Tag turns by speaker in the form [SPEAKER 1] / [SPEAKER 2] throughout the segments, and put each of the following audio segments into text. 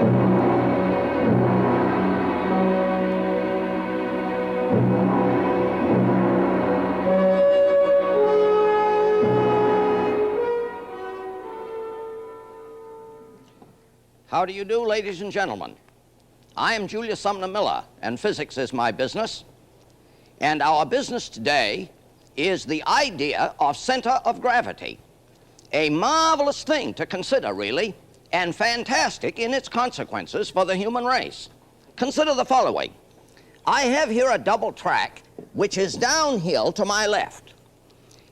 [SPEAKER 1] How do you do, ladies and gentlemen? I am Julius Sumner Miller, and physics is my business. And our business today is the idea of center of gravity. A marvelous thing to consider, really, and fantastic in its consequences for the human race. Consider the following. I have here a double track which is downhill to my left.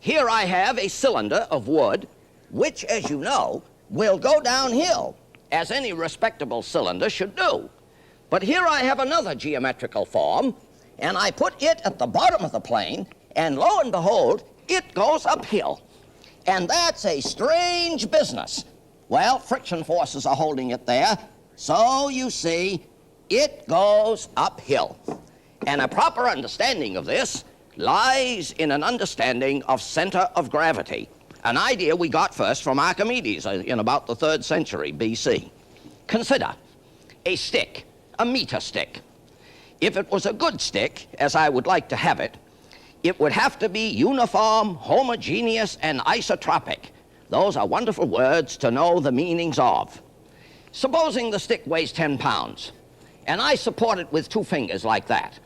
[SPEAKER 1] Here I have a cylinder of wood which, as you know, will go downhill, as any respectable cylinder should do. But here I have another geometrical form, and I put it at the bottom of the plane, and lo and behold, it goes uphill. And that's a strange business. Well, friction forces are holding it there, so you see, it goes uphill. And a proper understanding of this lies in an understanding of center of gravity, an idea we got first from Archimedes in about the 3rd century BC. Consider a stick, a meter stick. If it was a good stick, as I would like to have it, it would have to be uniform, homogeneous, and isotropic. Those are wonderful words to know the meanings of. Supposing the stick weighs 10 pounds, and I support it with 2 fingers like that.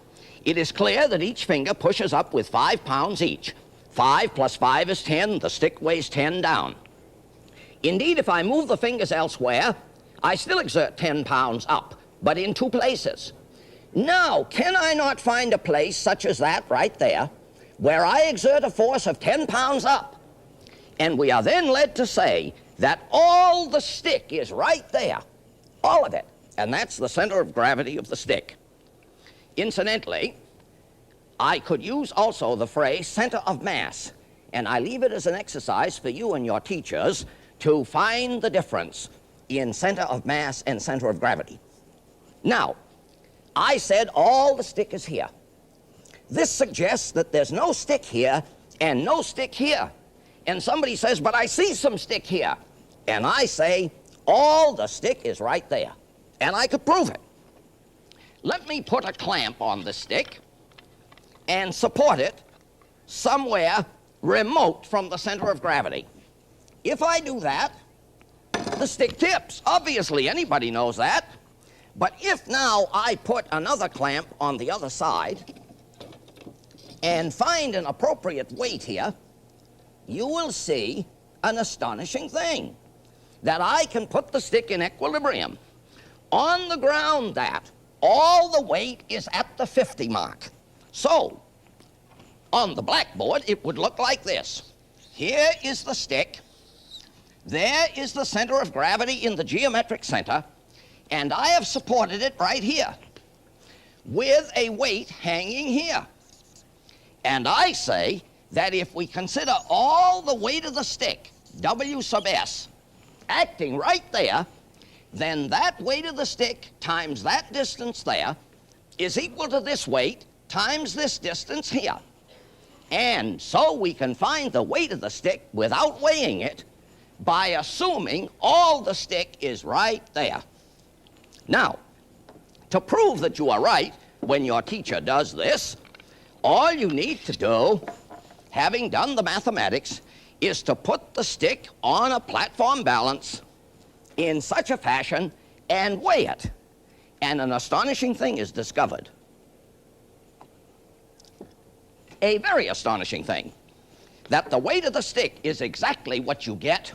[SPEAKER 1] It is clear that each finger pushes up with 5 pounds each. 5 plus 5 is 10, the stick weighs 10 down. Indeed, if I move the fingers elsewhere, I still exert 10 pounds up, but in 2 places. Now, can I not find a place such as that right there, where I exert a force of 10 pounds up? And we are then led to say that all the stick is right there, all of it, and that's the center of gravity of the stick. Incidentally, I could use also the phrase center of mass, and I leave it as an exercise for you and your teachers to find the difference in center of mass and center of gravity. Now, I said all the stick is here. This suggests that there's no stick here and no stick here. And somebody says, but I see some stick here. And I say, all the stick is right there. And I could prove it. Let me put a clamp on the stick and support it somewhere remote from the center of gravity. If I do that, the stick tips. Obviously, anybody knows that. But if now I put another clamp on the other side and find an appropriate weight here, you will see an astonishing thing, that I can put the stick in equilibrium on the ground that all the weight is at the 50 mark. So, on the blackboard, it would look like this. Here is the stick. There is the center of gravity in the geometric center, and I have supported it right here with a weight hanging here. And I say that if we consider all the weight of the stick, W sub S, acting right there, then that weight of the stick times that distance there is equal to this weight times this distance here. And so we can find the weight of the stick without weighing it by assuming all the stick is right there. Now, to prove that you are right when your teacher does this, all you need to do, having done the mathematics, is to put the stick on a platform balance in such a fashion and weigh it. And an astonishing thing is discovered. A very astonishing thing, that the weight of the stick is exactly what you get,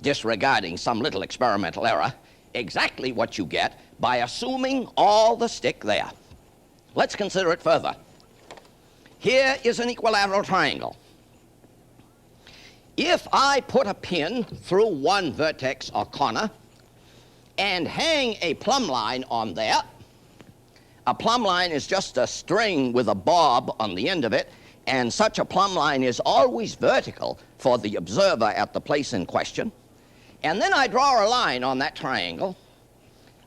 [SPEAKER 1] disregarding some little experimental error, exactly what you get by assuming all the stick there. Let's consider it further. Here is an equilateral triangle. If I put a pin through one vertex or corner and hang a plumb line on there, a plumb line is just a string with a bob on the end of it, and such a plumb line is always vertical for the observer at the place in question. And then I draw a line on that triangle.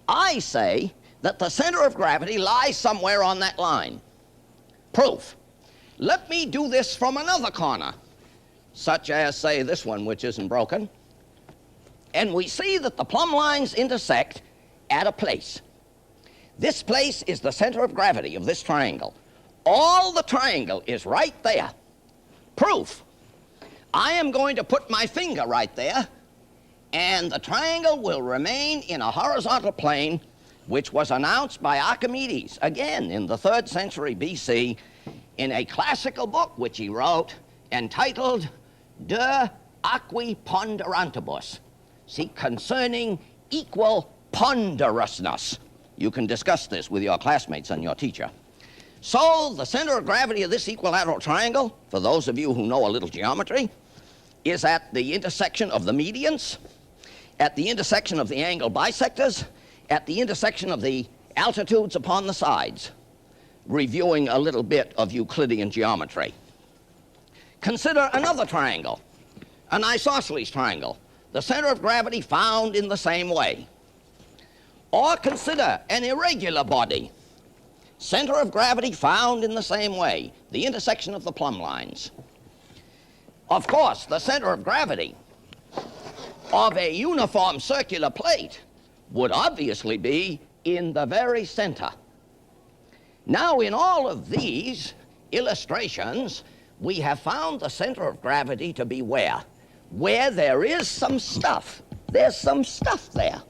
[SPEAKER 1] I say that the center of gravity lies somewhere on that line. Proof. Let me do this from another corner, such as, say, this one, which isn't broken. And we see that the plumb lines intersect at a place. This place is the center of gravity of this triangle. All the triangle is right there. Proof. I am going to put my finger right there, and the triangle will remain in a horizontal plane, which was announced by Archimedes, again in the 3rd century BC, in a classical book which he wrote entitled De Aqui Ponderantibus. See, concerning equal ponderousness. You can discuss this with your classmates and your teacher. So the center of gravity of this equilateral triangle, for those of you who know a little geometry, is at the intersection of the medians, at the intersection of the angle bisectors, at the intersection of the altitudes upon the sides, reviewing a little bit of Euclidean geometry. Consider another triangle, an isosceles triangle, the center of gravity found in the same way. Or consider an irregular body, center of gravity found in the same way, the intersection of the plumb lines. Of course, the center of gravity of a uniform circular plate would obviously be in the very center. Now, in all of these illustrations, we have found the center of gravity to be where? Where there is some stuff. There's some stuff there.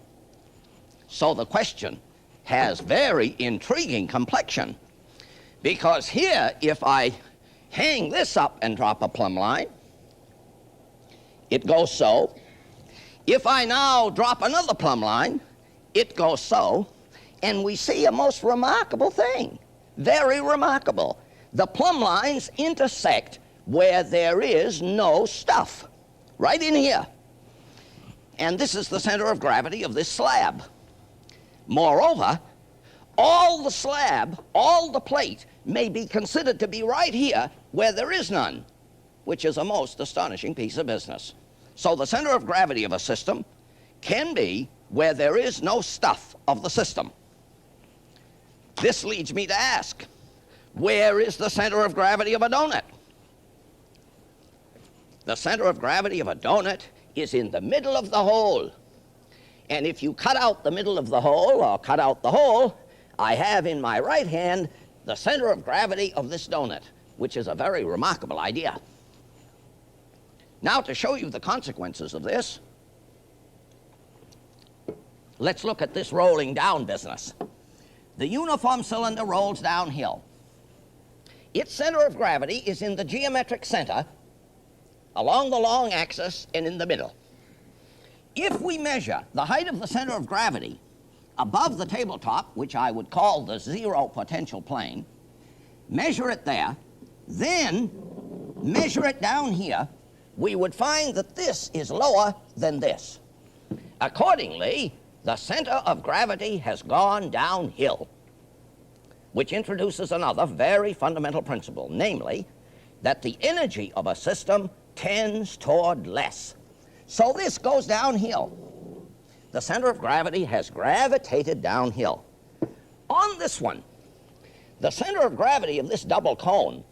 [SPEAKER 1] So the question has very intriguing complexion, because here, if I hang this up and drop a plumb line, it goes so. If I now drop another plumb line, it goes so, and we see a most remarkable thing, very remarkable. The plumb lines intersect where there is no stuff, right in here. And this is the center of gravity of this slab. Moreover, all the slab, all the plate, may be considered to be right here where there is none, which is a most astonishing piece of business. So the center of gravity of a system can be where there is no stuff of the system. This leads me to ask, where is the center of gravity of a donut? The center of gravity of a donut is in the middle of the hole. And if you cut out the middle of the hole, or cut out the hole, I have in my right hand the center of gravity of this donut, which is a very remarkable idea. Now, to show you the consequences of this, let's look at this rolling down business. The uniform cylinder rolls downhill. Its center of gravity is in the geometric center, along the long axis and in the middle. If we measure the height of the center of gravity above the tabletop, which I would call the zero potential plane, measure it there, then measure it down here, we would find that this is lower than this. Accordingly, the center of gravity has gone downhill, which introduces another very fundamental principle, namely, that the energy of a system tends toward less. So this goes downhill. The center of gravity has gravitated downhill. On this one, the center of gravity of this double cone,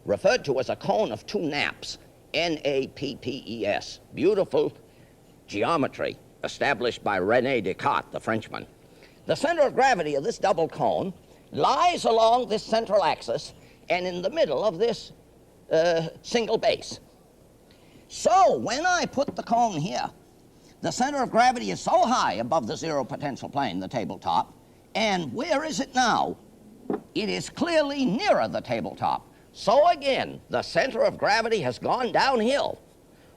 [SPEAKER 1] referred to as a cone of two nappes, N-A-P-P-E-S, beautiful geometry established by René Descartes, the Frenchman. The center of gravity of this double cone lies along this central axis and in the middle of this single base. So when I put the cone here, the center of gravity is so high above the zero potential plane, the tabletop, and where is it now? It is clearly nearer the tabletop. So again, the center of gravity has gone downhill,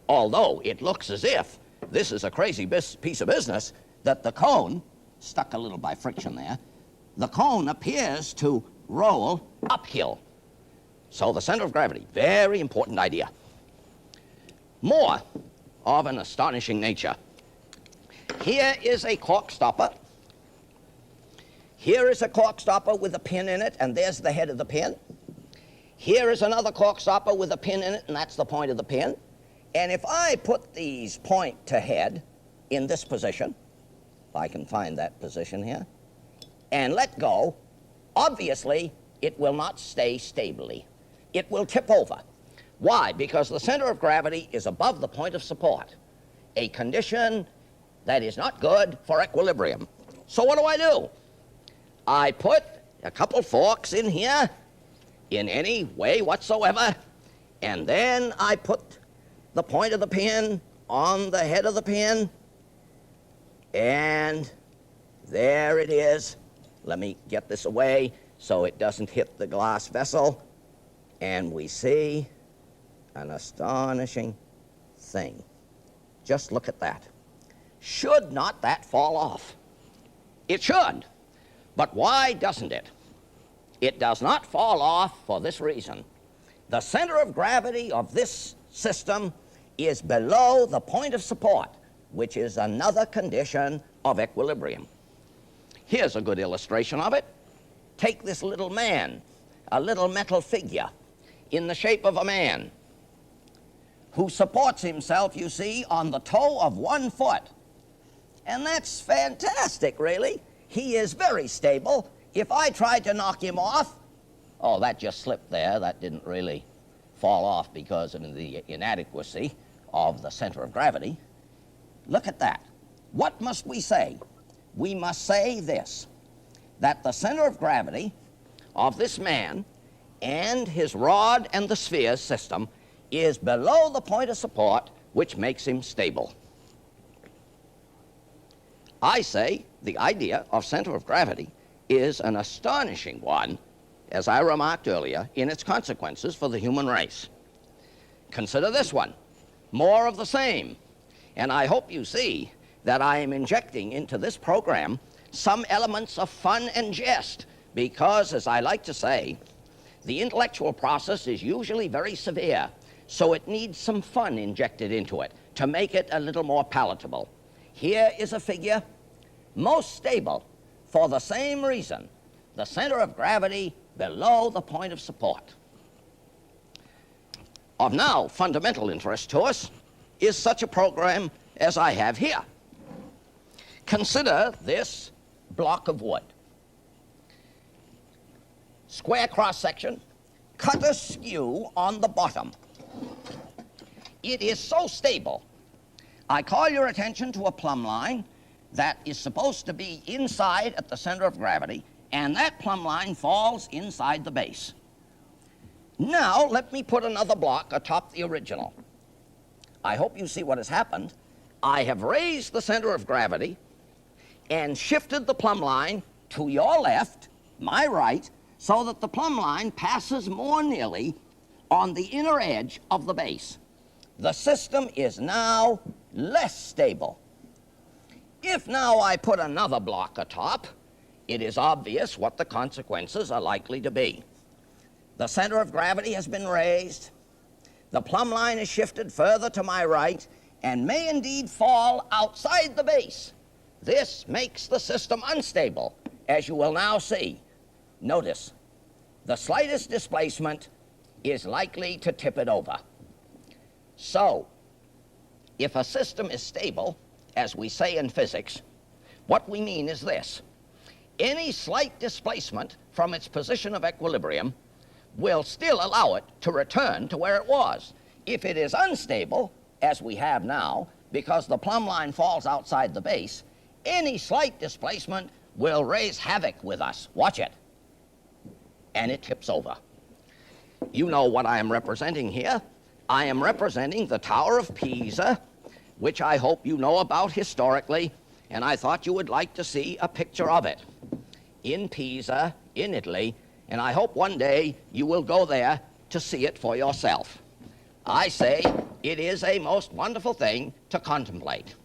[SPEAKER 1] although it looks as if this is a crazy piece of business, that the cone, stuck a little by friction there, the cone appears to roll uphill. So the center of gravity, very important idea. More of an astonishing nature. Here is a cork stopper. Here is a cork stopper with a pin in it, and there's the head of the pin. Here is another cork stopper with a pin in it, and that's the point of the pin. And if I put these point to head in this position, if I can find that position here, and let go, obviously it will not stay stably. It will tip over. Why? Because the center of gravity is above the point of support, a condition that is not good for equilibrium. So what do? I put a couple forks in here in any way whatsoever, and then I put the point of the pin on the head of the pin, and there it is. Let me get this away so it doesn't hit the glass vessel, and we see an astonishing thing. Just look at that. Should not that fall off? It should. But why doesn't it? It does not fall off for this reason. The center of gravity of this system is below the point of support, which is another condition of equilibrium. Here's a good illustration of it. Take this little man, a little metal figure in the shape of a man who supports himself, you see, on the toe of one foot. And that's fantastic, really. He is very stable. If I tried to knock him off, oh, that just slipped there. That didn't really fall off because of the inadequacy of the center of gravity. Look at that. What must we say? We must say this, that the center of gravity of this man and his rod and the sphere system is below the point of support, which makes him stable. I say the idea of center of gravity is an astonishing one, as I remarked earlier, in its consequences for the human race. Consider this one, more of the same. And I hope you see that I am injecting into this program some elements of fun and jest, because, as I like to say, the intellectual process is usually very severe, so it needs some fun injected into it to make it a little more palatable. Here is a figure most stable for the same reason, the center of gravity below the point of support. Of now fundamental interest to us is such a program as I have here. Consider this block of wood. Square cross-section, cut askew on the bottom. It is so stable. I call your attention to a plumb line that is supposed to be inside at the center of gravity, and that plumb line falls inside the base. Now, let me put another block atop the original. I hope you see what has happened. I have raised the center of gravity and shifted the plumb line to your left, my right, so that the plumb line passes more nearly on the inner edge of the base. The system is now less stable. If now I put another block atop, it is obvious what the consequences are likely to be. The center of gravity has been raised, the plumb line is shifted further to my right, and may indeed fall outside the base. This makes the system unstable, as you will now see. Notice, the slightest displacement is likely to tip it over. So, if a system is stable, as we say in physics, what we mean is this. Any slight displacement from its position of equilibrium will still allow it to return to where it was. If it is unstable, as we have now, because the plumb line falls outside the base, any slight displacement will raise havoc with us. Watch it. And it tips over. You know what I am representing here. I am representing the Tower of Pisa, which I hope you know about historically, and I thought you would like to see a picture of it in Pisa, in Italy, and I hope one day you will go there to see it for yourself. I say it is a most wonderful thing to contemplate.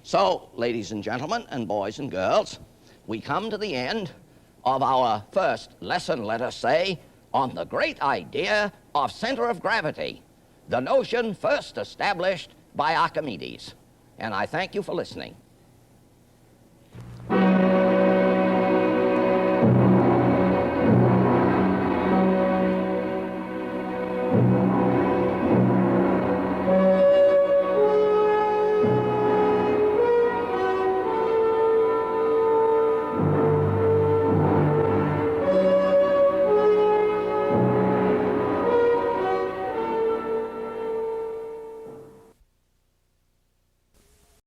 [SPEAKER 1] So, ladies and gentlemen, and boys and girls, we come to the end of our first lesson, let us say, on the great idea of center of gravity, the notion first established by Archimedes. And I thank you for listening.